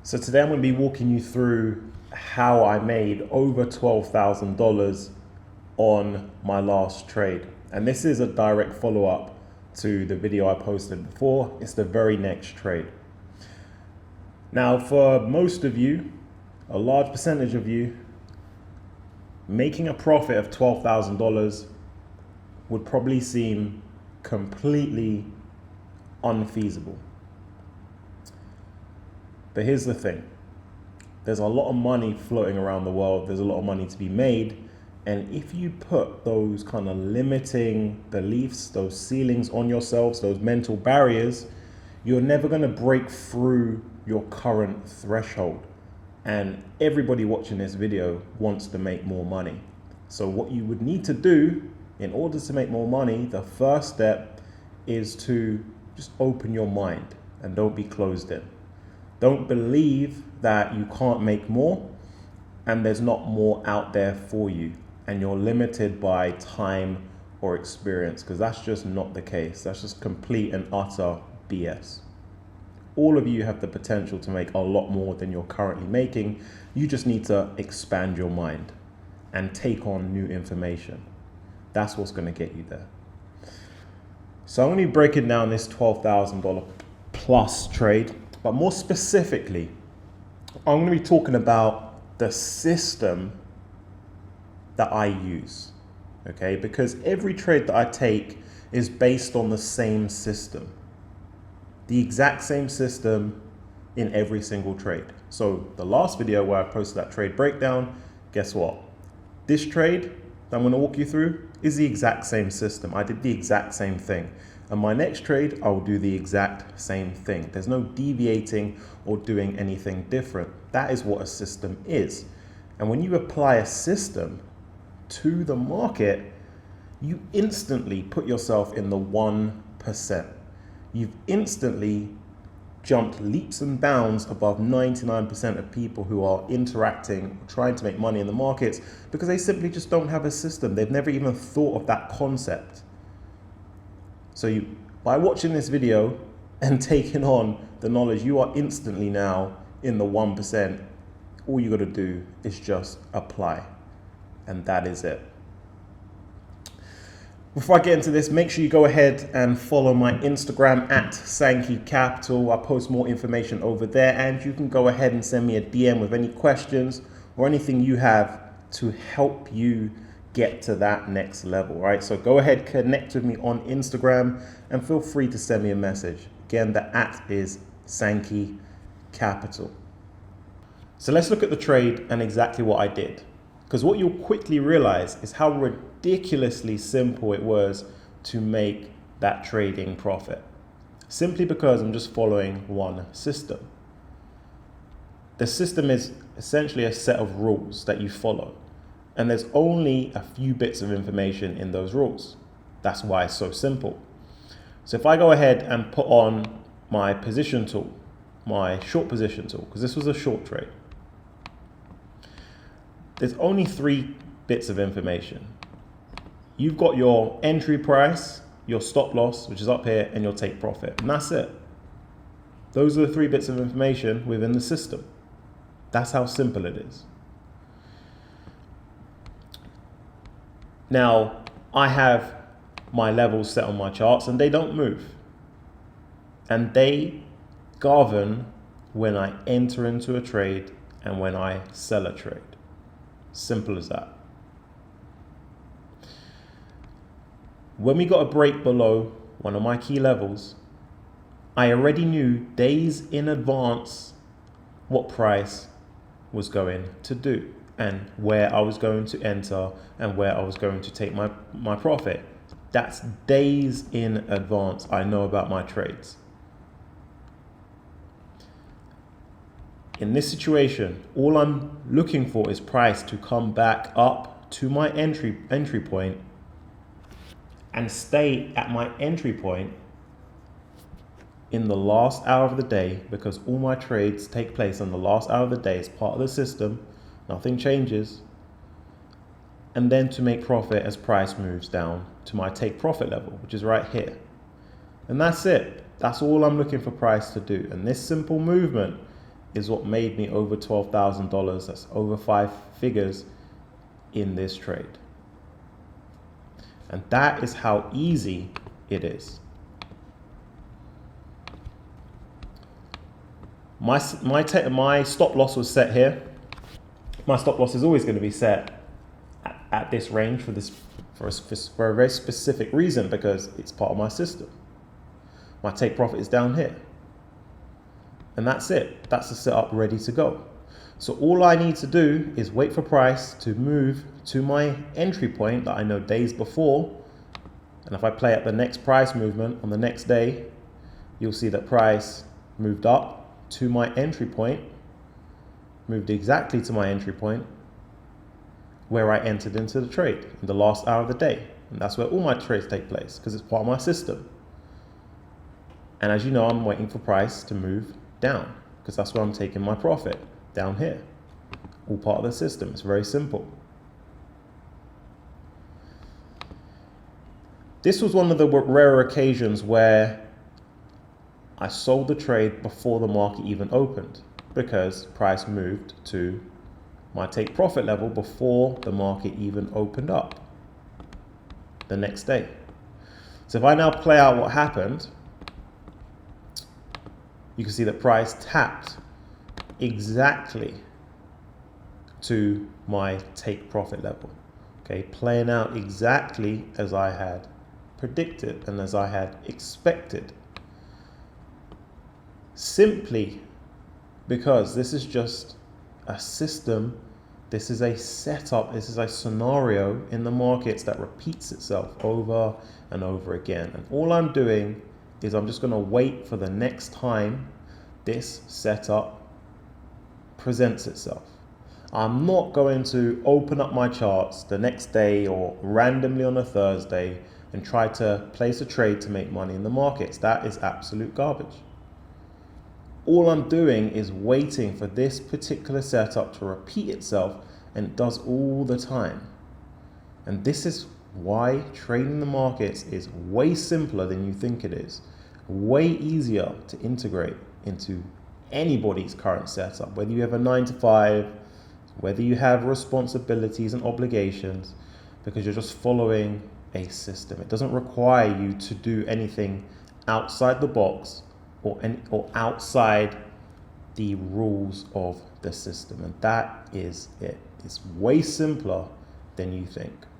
So today I'm going to be walking you through how I made over $12,000 on my last trade. And this is a direct follow-up to the video I posted before. It's the very next trade. Now, for most of you, a large percentage of you, making a profit of $12,000 would probably seem completely unfeasible. But here's the thing. There's a lot of money floating around the world. There's a lot of money to be made. And if you put those kind of limiting beliefs, those ceilings on yourselves, those mental barriers, you're never going to break through your current threshold. And everybody watching this video wants to make more money. So what you would need to do in order to make more money, the first step is to just open your mind and don't be closed in. Don't believe that you can't make more and there's not more out there for you and you're limited by time or experience, because that's just not the case. That's just complete and utter BS. All of you have the potential to make a lot more than you're currently making. You just need to expand your mind and take on new information. That's what's going to get you there. So I'm going to be breaking down this $12,000 plus trade. But more specifically, I'm going to be talking about the system that I use, okay? Because every trade that I take is based on the same system, the exact same system in every single trade. So the last video where I posted that trade breakdown, guess what? This trade that I'm going to walk you through is the exact same system. I did the exact same thing. And my next trade, I'll do the exact same thing. There's no deviating or doing anything different. That is what a system is. And when you apply a system to the market, you instantly put yourself in the 1%. You've instantly jumped leaps and bounds above 99% of people who are interacting, trying to make money in the markets, because they simply just don't have a system. They've never even thought of that concept. So by watching this video and taking on the knowledge, you are instantly now in the 1%. All you got to do is just apply. And that is it. Before I get into this, make sure you go ahead and follow my Instagram at Sankey Capital. I post more information over there, and you can go ahead and send me a DM with any questions or anything you have to help you get to that next level, right? So go ahead, connect with me on Instagram and feel free to send me a message. Again, the at is Sankey Capital. So let's look at the trade and exactly what I did. Because what you'll quickly realize is how ridiculously simple it was to make that trading profit. Simply because I'm just following one system. The system is essentially a set of rules that you follow. And there's only a few bits of information in those rules. That's why it's so simple. So if I go ahead and put on my position tool, my short position tool, because this was a short trade, there's only 3 bits of information. You've got your entry price, your stop loss, which is up here, and your take profit. And that's it. Those are the 3 bits of information within the system. That's how simple it is. Now, I have my levels set on my charts and they don't move. And they govern when I enter into a trade and when I sell a trade. Simple as that. When we got a break below one of my key levels, I already knew days in advance what price was going to do and where I was going to enter and where I was going to take my profit. That's days in advance. I know about my trades. In this situation, all I'm looking for is price to come back up to my entry point and stay at my entry point in the last hour of the day, because all my trades take place in the last hour of the day. It's part of the system. Nothing changes. And then to make profit as price moves down to my take profit level, which is right here. And that's it. That's all I'm looking for price to do. And this simple movement is what made me over $12,000. That's over 5 figures in this trade. And that is how easy it is. My stop loss was set here. My stop loss is always going to be set at this range for a very specific reason, because it's part of my system. My take profit is down here. And that's it. That's the setup ready to go. So all I need to do is wait for price to move to my entry point that I know days before. And if I play at the next price movement on the next day, you'll see that price moved up to my entry point, moved exactly to my entry point where I entered into the trade in the last hour of the day. And that's where all my trades take place, because it's part of my system. And as you know, I'm waiting for price to move down, because that's where I'm taking my profit, down here. All part of the system. It's very simple. This was one of the rare occasions where I sold the trade before the market even opened, because price moved to my take profit level before the market even opened up the next day. So if I now play out what happened, you can see that price tapped exactly to my take profit level. Okay, playing out exactly as I had predicted and as I had expected. Simply because this is just a system, this is a setup, this is a scenario in the markets that repeats itself over and over again. And all I'm doing is I'm just going to wait for the next time this setup presents itself. I'm not going to open up my charts the next day or randomly on a Thursday and try to place a trade to make money in the markets. That is absolute garbage. All I'm doing is waiting for this particular setup to repeat itself, and it does all the time. And this is why trading the markets is way simpler than you think it is. Way easier to integrate into anybody's current setup, whether you have a 9 to 5, whether you have responsibilities and obligations, because you're just following a system. It doesn't require you to do anything outside the box or outside the rules of the system. And that is it. It's way simpler than you think.